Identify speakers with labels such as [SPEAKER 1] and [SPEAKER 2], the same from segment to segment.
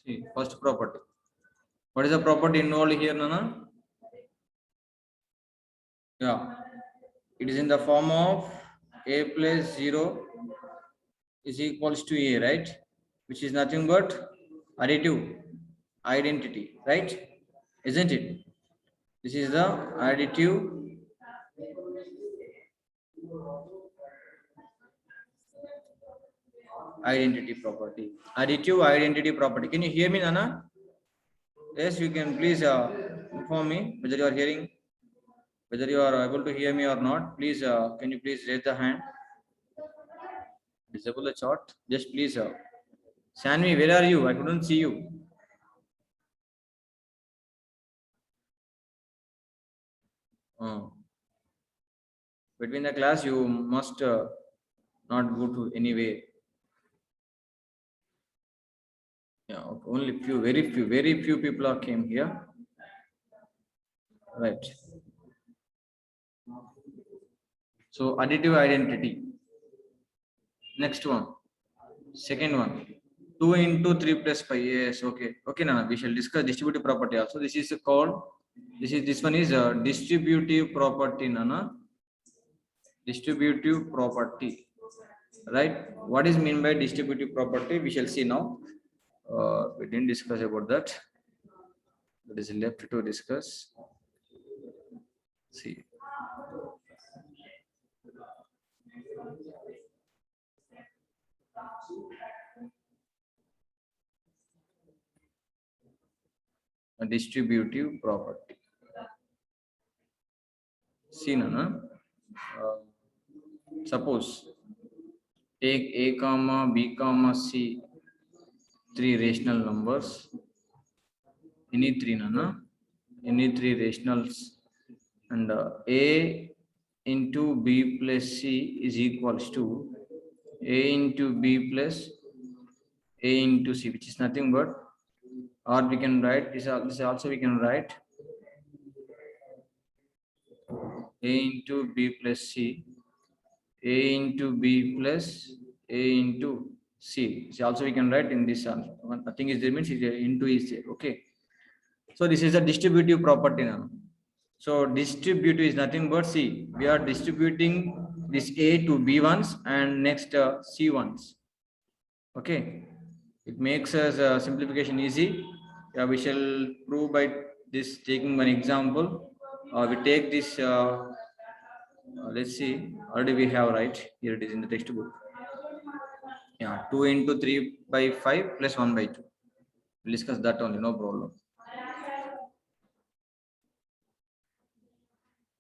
[SPEAKER 1] See, first property. What is the property involved here, Nana? Yeah, it is in the form of a plus 0 is equals to a, right? Which is nothing but additive identity, right? Isn't it? This is the additive identity property. Additive identity property. Can you hear me, Nana? Yes, you can please inform me whether you are hearing, whether you are able to hear me or not. Please, can you please raise the hand? Disable the chat. Just please, Sanvi, where are you? I couldn't see you. Between the class, you must not go to anywhere. Yeah, okay. Only few, very few people are came here. Right. So additive identity. Next one. Second one. 2 into 3 plus 5. Yes, okay. Okay, Nana, we shall discuss distributive property also. This is called, this one is distributive property, Nana. Distributive property. Right? What is mean by distributive property? We shall see now. We didn't discuss about that. That is left to discuss. See. A distributive property. See, Nana. Suppose take a comma b comma c, three rational numbers. Any three, Nana. Any three rationals, and a into b plus c is equals to a into b plus a into c, which is nothing but, or we can write this also we can write a into b plus c, a into b plus a into c. So also we can write in this one. Nothing is there means into is there. Okay. So this is a distributive property now. So distributive is nothing but, see, we are distributing this a to b ones and next c ones. Okay. It makes us simplification easy. Yeah, we shall prove by this taking one example. We take this. Let's see. Already we have, right? Here it is in the textbook. Yeah, 2 into 3 by 5 plus 1 by 2. We'll discuss that only, no problem.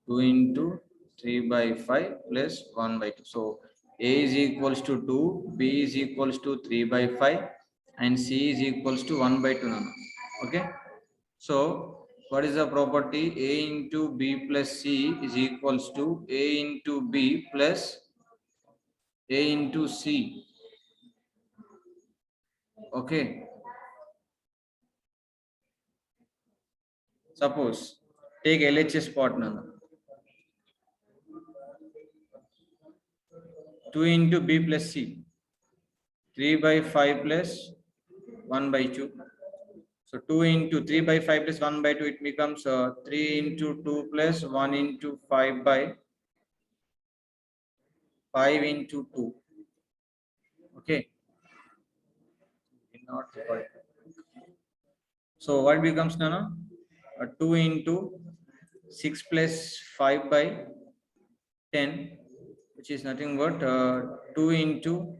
[SPEAKER 1] 2 into 3 by 5 plus 1 by 2. So a is equals to 2, b is equals to 3 by 5, and c is equals to 1 by 2. Okay. So what is the property? A into b plus c is equals to a into b plus a into c. Okay. Suppose take LHS part, Nana. 2 into b plus c, 3 by 5 plus 1 by 2. So 2 into 3 by 5 plus 1 by 2, it becomes 3 into 2 plus 1 into 5 by 5 into 2. Okay. So what becomes, Nana? 2 into 6 plus 5 by 10, which is nothing but 2 into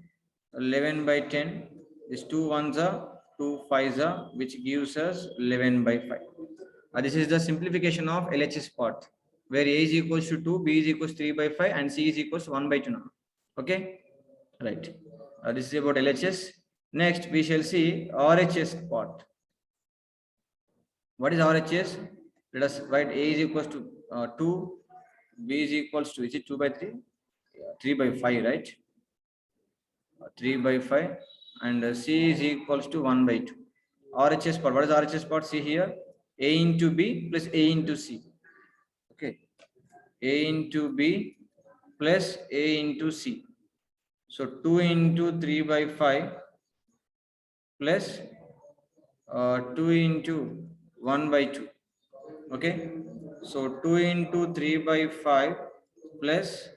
[SPEAKER 1] 11 by 10. These 2 ones are 2 5s are, which gives us 11 by 5. This is the simplification of LHS part, where a is equals to 2, b is equals to 3 by 5, and c is equals to 1 by 2 now. Okay, right. This is about LHS. Next, we shall see RHS part. What is RHS? Let us write a is equals to 2, b is equals to, is it 2 by 3? 3 by 5, right? 3 by 5, and c is equals to 1 by 2. RHS part. What is RHS part? See here, a into b plus a into c. Okay, a into b plus a into c. So 2 into 3 by 5 plus 2 into 1 by 2. Okay, so 2 into 3 by 5 plus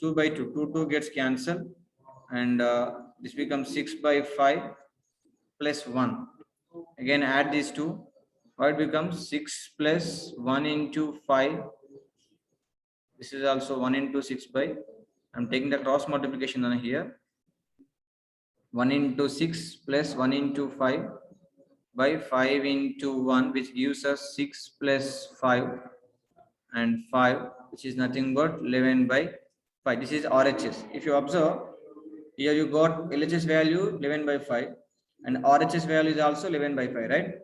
[SPEAKER 1] 2 by 2. 2 gets cancelled, and this becomes 6 by 5 plus 1. Again add these two. What becomes 6 plus 1 into 5. This is also 1 into 6 by. I'm taking the cross multiplication on here. 1 into 6 plus 1 into 5 by 5 into 1, which gives us 6 plus 5 and 5, which is nothing but 11 by 5. This is RHS. If you observe, here you got LHS value 11 by 5 and RHS value is also 11 by 5, right?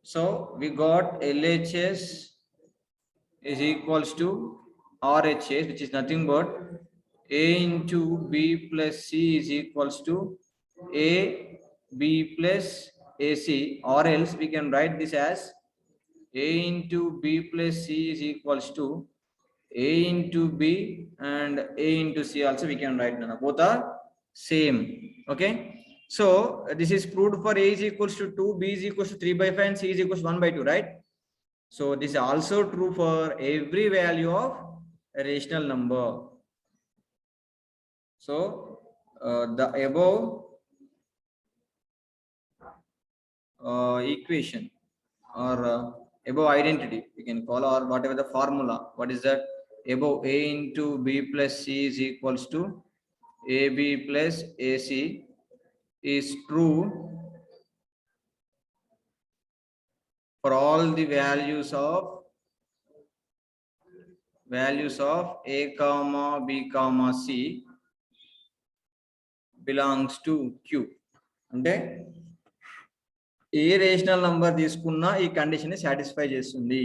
[SPEAKER 1] So we got LHS is equals to RHS, which is nothing but A into B plus C is equals to A B plus AC, or else we can write this as A into B plus C is equals to A into B and A into C also we can write. Both are same. Okay, so this is proved for A is equals to 2, B is equals to 3 by 5 and C is equals to 1 by 2, right? So this is also true for every value of a rational number. So the above equation or above identity you can call, or whatever the formula, what is that? Above A into B plus C is equals to AB plus AC is true for all the values of A comma B comma C belongs to Q. అంటే a rational number తీసుకున్నా ఈ condition ని satisfy చేస్తుంది.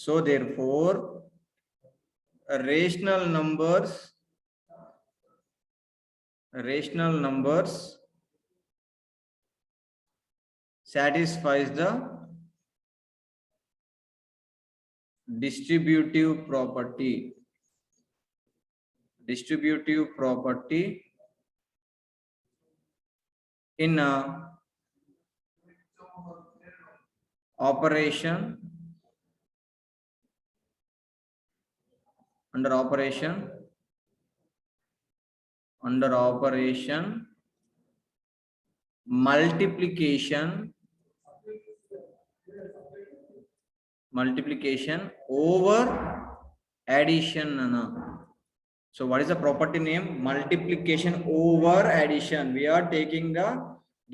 [SPEAKER 1] So there four rational numbers satisfies the distributive property in operation under operation multiplication over addition. So what is the property name? Multiplication over addition. We are taking the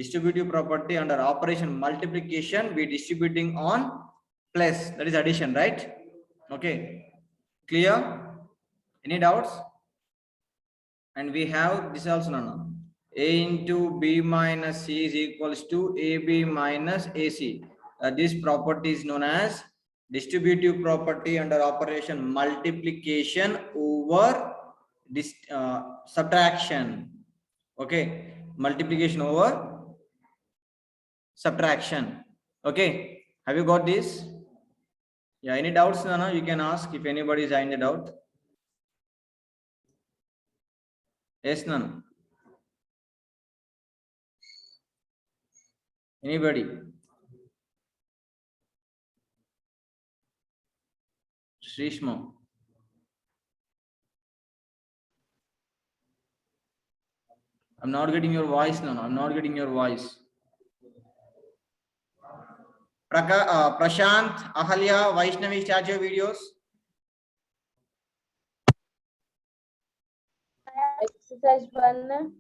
[SPEAKER 1] distributive property under operation multiplication, we distributing on plus, that is addition, right? Okay, clear? Any doubts? And we have this also. No. A into B minus C is equals to AB minus AC. This property is known as distributive property under operation multiplication over this subtraction. Okay, multiplication over subtraction. Okay, have you got this? Yeah, any doubts, Nana? You can ask if anybody is having a doubt. Yes, Nana? Anybody? Shrishma? I'm not getting your voice, Nana. I'm not getting your voice. Prashant, Ahalya, Vaishnavi statue videos.
[SPEAKER 2] Exercise 1.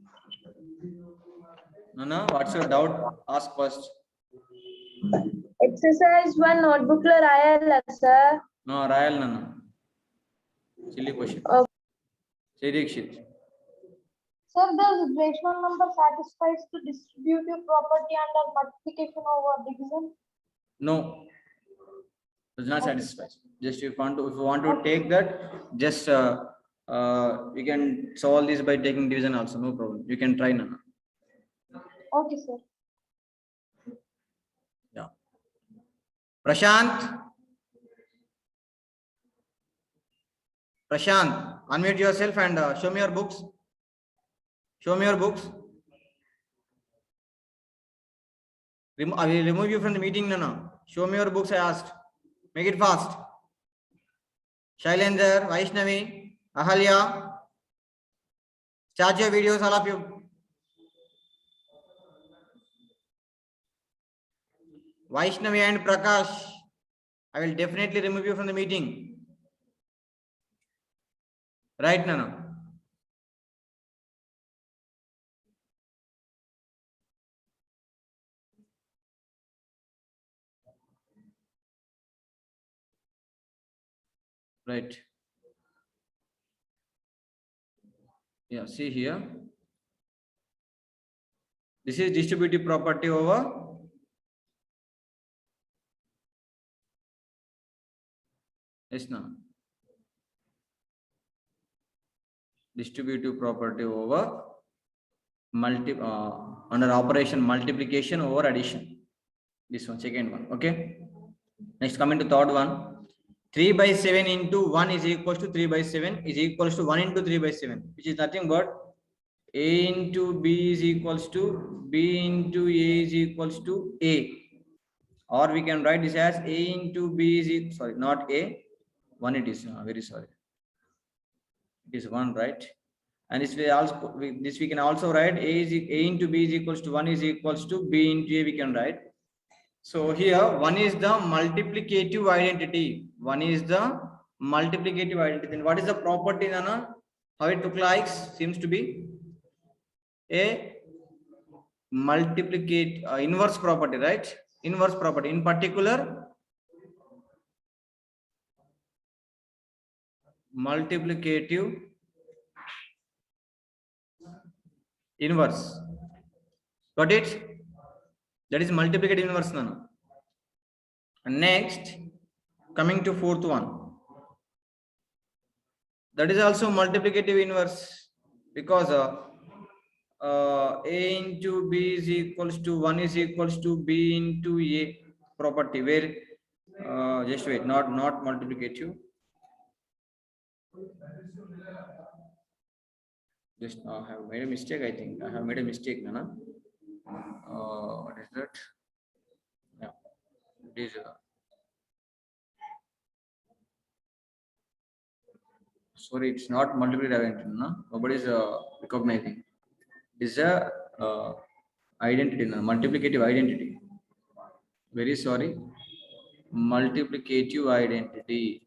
[SPEAKER 1] No, what's your doubt? Ask first.
[SPEAKER 2] Exercise 1 notebook lo rayala sir.
[SPEAKER 1] No, rayal nana. Silly question. Dikshit.
[SPEAKER 2] Sir, does rational number satisfies the distributive property under multiplication over division?
[SPEAKER 1] No, does not satisfy. Just if you want to take that, just you can solve this by taking division also. No problem. You can try, Nana.
[SPEAKER 2] Okay, sir.
[SPEAKER 1] Yeah. Prashant, unmute yourself and show me your books. Show me your books. I will remove you from the meeting, Nana. Show me your books, I asked. Make it fast. Shailendra, Vaishnavi, Ahalya. Start your videos, all of you. Vaishnavi and Prakash, I will definitely remove you from the meeting. Right, Nana? Right. Yeah, see here. This is distributive property over yes, no. Distributive property over under operation multiplication over addition. This one, second one. Okay. Next, coming to third one. 3 by 7 into 1 is equals to 3 by 7 is equals to 1 into 3 by 7, which is nothing but A into B is equals to B into A is equals to A. Or we can write this as A into B is sorry, not A. 1 it is, very sorry. It is 1, right? And this way also this we can also write A into B is equals to 1 is equals to B into A we can write. So here 1 is the multiplicative identity. 1 is the multiplicative identity. Then what is the property, Nana? How it looks like? Seems to be a multiplicate inverse property, right? Inverse property. In particular, multiplicative inverse. Got it? That is multiplicative inverse, Nana. And next, coming to fourth one. That is also multiplicative inverse because A into B is equals to 1 is equals to B into A property where just wait, not multiplicative. Just I have made a mistake. I think I have made a mistake, Nana. What is that? Yeah, it is. Sorry, it's not multiplicative identity. No? Nobody is recognizing. It's a identity, no? Multiplicative identity. Very sorry. Multiplicative identity.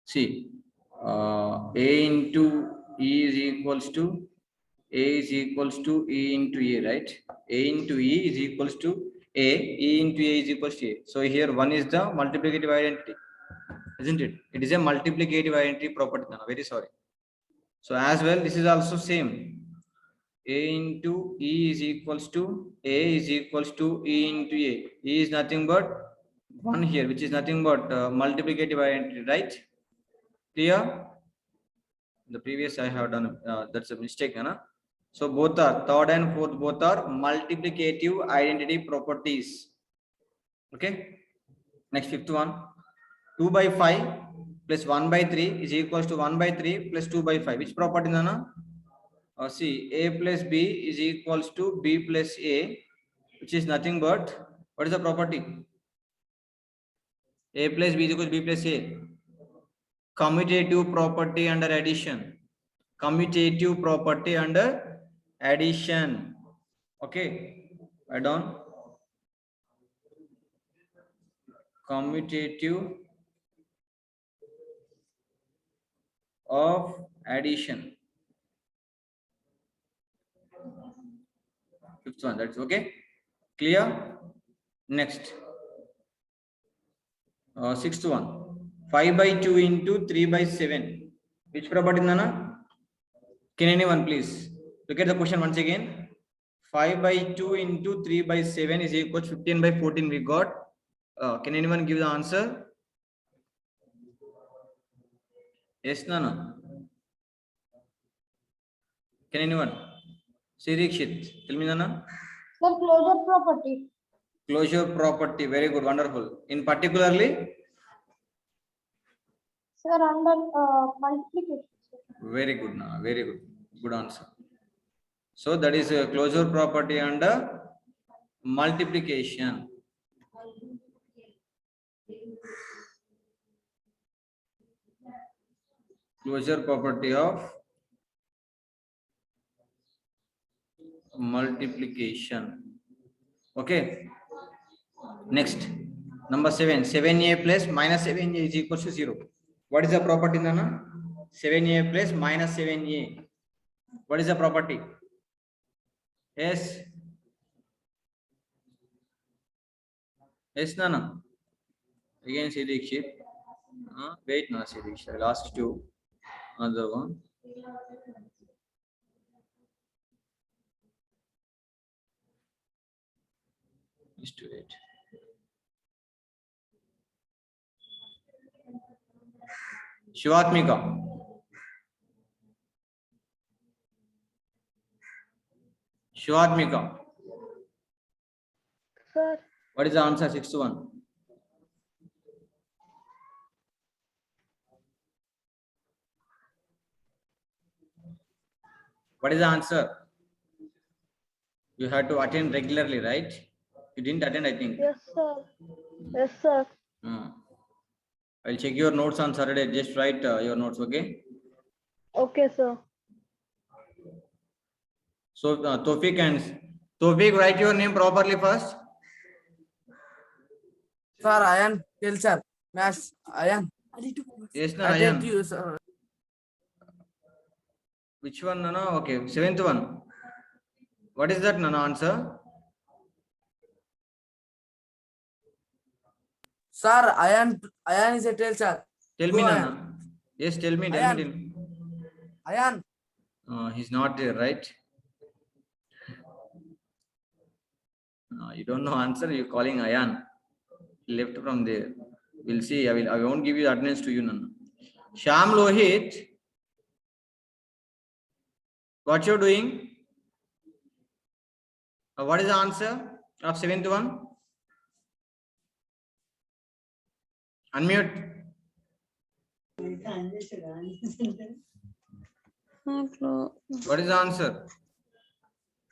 [SPEAKER 1] See, A into E is equals to A is equals to E into A, right? A into E is equals to A, E into A is equals to A. So here 1 is the multiplicative identity, isn't it? It is a multiplicative identity property. No, very sorry. So as well, this is also same. A into E is equals to A is equals to E into A. E is nothing but 1 here, which is nothing but multiplicative identity, right? Clear? The previous I have done, that's a mistake, Anna. So both are third and fourth, both are multiplicative identity properties. Okay. Next fifth one, 2 by 5 plus 1 by 3 is equals to 1 by 3 plus 2 by 5. Which property, Nana? See, A plus B is equals to B plus A, which is nothing but what is the property? A plus B is equals to B plus A. Commutative property under addition. Commutative property under addition. Okay, add on. Commutative of addition. Fifth one, that's okay. Clear? Next. Sixth one. 5 by 2 into 3 by 7. Which property, Nana? Can anyone please look at the question once again? 5 by 2 into 3 by 7 is equal to 15 by 14 we got. Can anyone give the answer? Yes, Nana? Can anyone? Sirikshit, tell me, Nana.
[SPEAKER 2] Sir, closure property.
[SPEAKER 1] Closure property, very good, wonderful. In particularly?
[SPEAKER 2] Sir, under multiplication.
[SPEAKER 1] Very good, Nana, very good. Good answer. So that is a closure property under multiplication. Closure property of multiplication. Okay. Next, number 7. 7a plus minus 7a is equals to 0. What is the property, Nana? 7a plus minus 7a. What is the property? Yes. Yes, Nana. Again, see the sheet. Wait, no, see the last two. Another one. Just wait. Shivatmika. Shivatmika.
[SPEAKER 2] Sir,
[SPEAKER 1] What is the answer? 6 to 1. What is the answer? You have to attend regularly, right? You didn't attend, I think.
[SPEAKER 2] yes, sir. Yes, sir.
[SPEAKER 1] I'll check your notes on Saturday. Just write your notes, okay?
[SPEAKER 2] Okay, sir.
[SPEAKER 1] So, Tofik, write your name properly first.
[SPEAKER 3] Sir, Ayan, sir. Maths, Ayan.
[SPEAKER 1] Yes, no,
[SPEAKER 3] I did
[SPEAKER 1] Ayan.
[SPEAKER 3] you, sir.
[SPEAKER 1] Which one, Nana? Okay, 7th one. What is that, Nana, answer?
[SPEAKER 3] Sir, Ayan is a tail, sir.
[SPEAKER 1] Tell
[SPEAKER 3] Go
[SPEAKER 1] me,
[SPEAKER 3] Ayan.
[SPEAKER 1] Nana. Yes, tell me,
[SPEAKER 3] Ayan.
[SPEAKER 1] tell me.
[SPEAKER 3] Ayan.
[SPEAKER 1] He's not there, right? No, you don't know answer. You're calling Ayan. Left from there. We'll see. I won't give you attendance to you, Nana. Sham Lohit. What you're doing? What is the answer of 7th one? Unmute. What is the answer?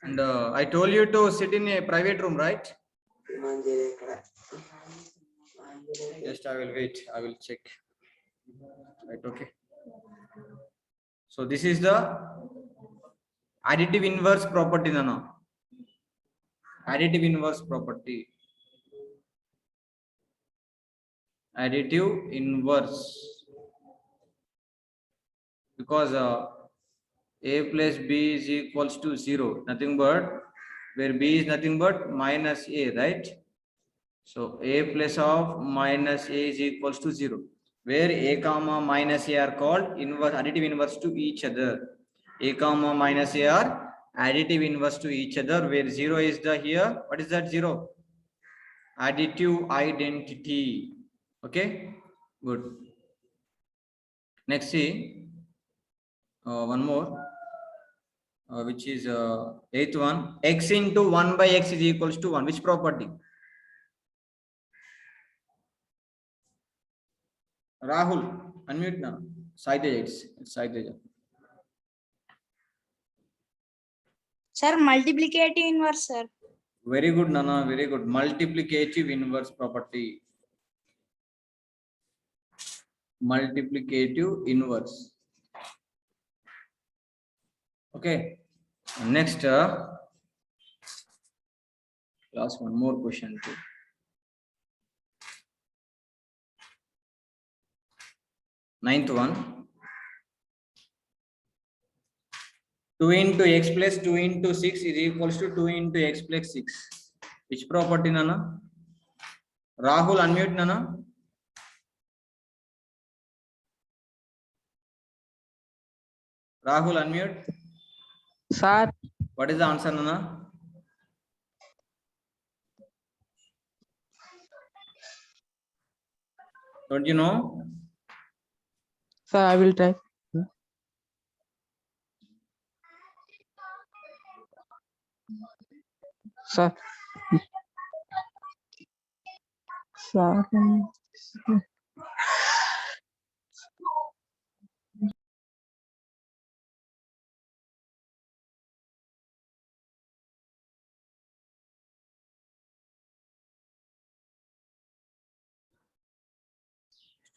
[SPEAKER 1] And I told you to sit in a private room, right? Just I will wait. I will check. Right, okay. So this is the additive inverse property, Nana. Additive inverse property. Additive inverse. Because a plus b is equals to 0. Nothing but, where b is nothing but minus a, right? So a plus of minus a is equals to 0. Where a comma minus a are called inverse, additive inverse to each other. A comma minus a are additive inverse to each other, where 0 is the here. What is that 0? Additive identity. Okay, good. Next, see one more, which is 8th one. X into 1 by x is equals to 1. Which property? Rahul, unmute now. Side edge.
[SPEAKER 4] Sir, multiplicative inverse, sir.
[SPEAKER 1] Very good, Nana. Very good. Multiplicative inverse property. Multiplicative inverse. Okay. Next, last one more question too. 9th one. 2 into x plus 2 into 6 is equals to 2 into x plus 6. Which property, Nana? Rahul, unmute, Nana. Rahul, unmute.
[SPEAKER 3] Sir.
[SPEAKER 1] What is the answer, Nana? Don't you know?
[SPEAKER 3] Sir, I will try. Sir. Sir.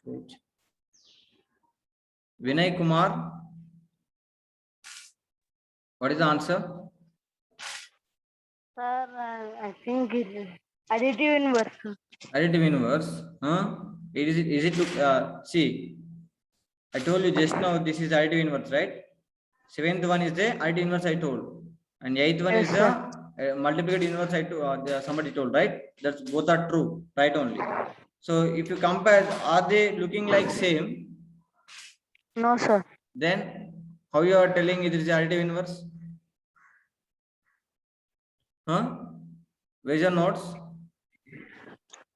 [SPEAKER 1] Wait. Vinay Kumar, what is the answer?
[SPEAKER 5] Sir, I think it is additive inverse.
[SPEAKER 1] Additive inverse. Is it to see? I told you just now this is additive inverse, right? Seventh one is the additive inverse I told, and eighth one
[SPEAKER 5] Yes,
[SPEAKER 1] is the multiplicative inverse I told. Somebody told, right? That's both are true, right? Only. So if you compare, are they looking like same?
[SPEAKER 5] No, sir.
[SPEAKER 1] Then how you are telling it is additive inverse? Where's your notes?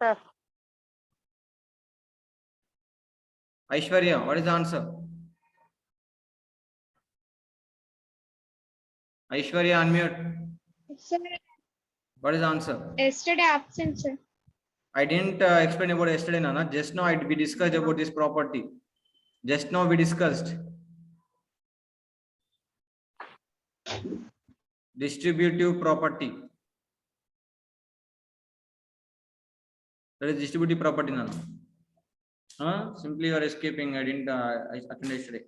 [SPEAKER 5] Sir,
[SPEAKER 1] Aishwarya, what is the answer? Aishwarya, unmute.
[SPEAKER 4] Sir,
[SPEAKER 1] What is the answer?
[SPEAKER 4] yesterday absent, sir.
[SPEAKER 1] I didn't explain about yesterday, Nana. Just now we discussed about this property. Just now we discussed. Distributive property. That is distributive property, Nana. Simply you are escaping. I didn't I attended yesterday.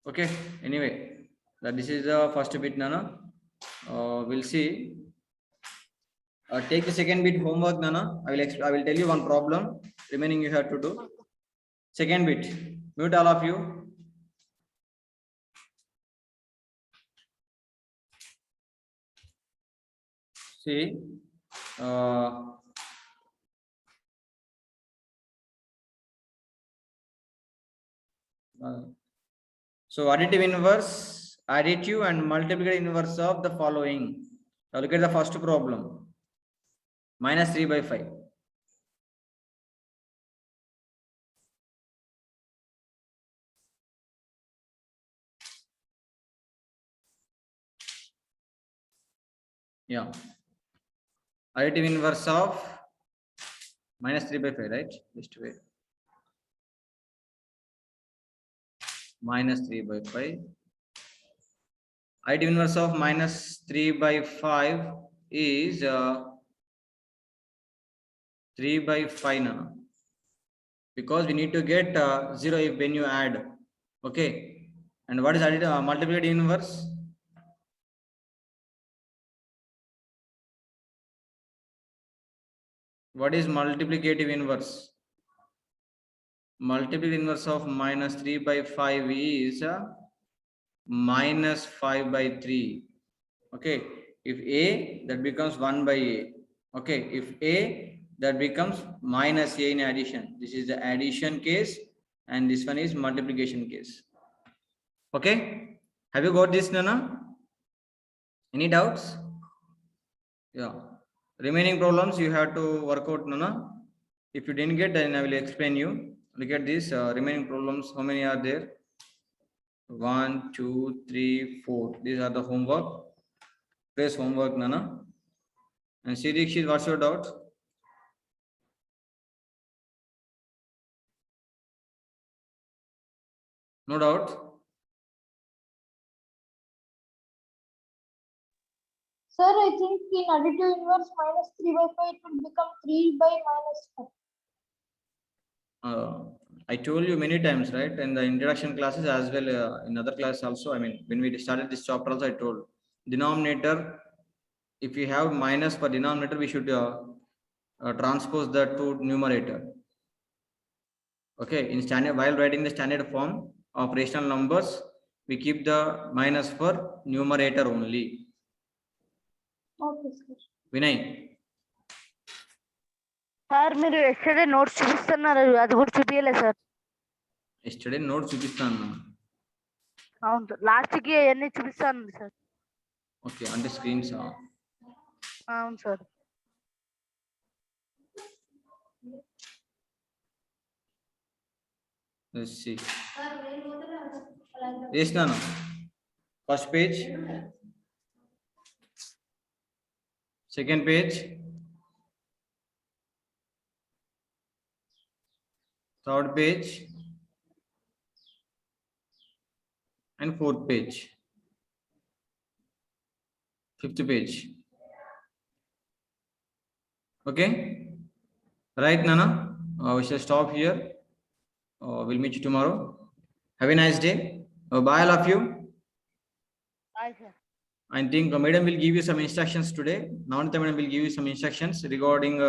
[SPEAKER 1] Okay. Anyway, this is the first bit, Nana. We'll see. Take the second bit homework, Nana. I will tell you one problem. Remaining you have to do. Second bit. Mute all of you. See. So additive inverse, additive and multiplicative inverse of the following. Now look at the first problem. Minus 3 by 5. Yeah. Additive inverse of minus 3 by 5, right? Just wait. Minus 3 by 5. Additive inverse of minus 3 by 5 is 3 by 5 now. Because we need to get 0 if when you add. Okay. And what is additive multiplicative inverse? What is multiplicative inverse? Multiplicative inverse of minus 3 by 5 is minus 5 by 3. Okay. If A, that becomes 1 by A. Okay. If A, that becomes minus A in addition. This is the addition case and this one is multiplication case. Okay. Have you got this, Nana? Any doubts? Yeah. Remaining problems you have to work out, Nana. If you didn't get, then I will explain you. Look at this remaining problems. How many are there? 1, 2, 3, 4. These are the homework. Press homework, Nana. And Sirikshit, what's your doubt? No doubt.
[SPEAKER 2] Sir, I think in additive inverse minus 3 by 5 it will become 3 by minus 5.
[SPEAKER 1] I told you many times, right? In the introduction classes as well, in other classes also. I mean, when we started this chapter also, I told denominator. If you have minus for denominator, we should transpose that to numerator. Okay, in standard, while writing the standard form of rational numbers, we keep the minus for numerator only.
[SPEAKER 2] Okay, sir.
[SPEAKER 1] Vinay.
[SPEAKER 5] Sir మీరు yesterday notes చూపిస్తున్నారు అది కూడా చూపించలే sir.
[SPEAKER 1] Yesterday notes చూపిస్తాను.
[SPEAKER 5] అవును sir, last కి అవన్నీ చూపిస్తాను సార్.
[SPEAKER 1] ఓకే, అంటే స్క్రీన్స్.
[SPEAKER 5] అవును sir.
[SPEAKER 1] Let's see. Yes, Nana. First page. Second page. Third page. And fourth page. Fifth page. Okay. Right, Nana? we shall stop here. We'll meet you tomorrow. Have a nice day. Bye, all of you.
[SPEAKER 5] Bye, sir.
[SPEAKER 1] I think madam will give you some instructions today. Navnita madam will give you some instructions regarding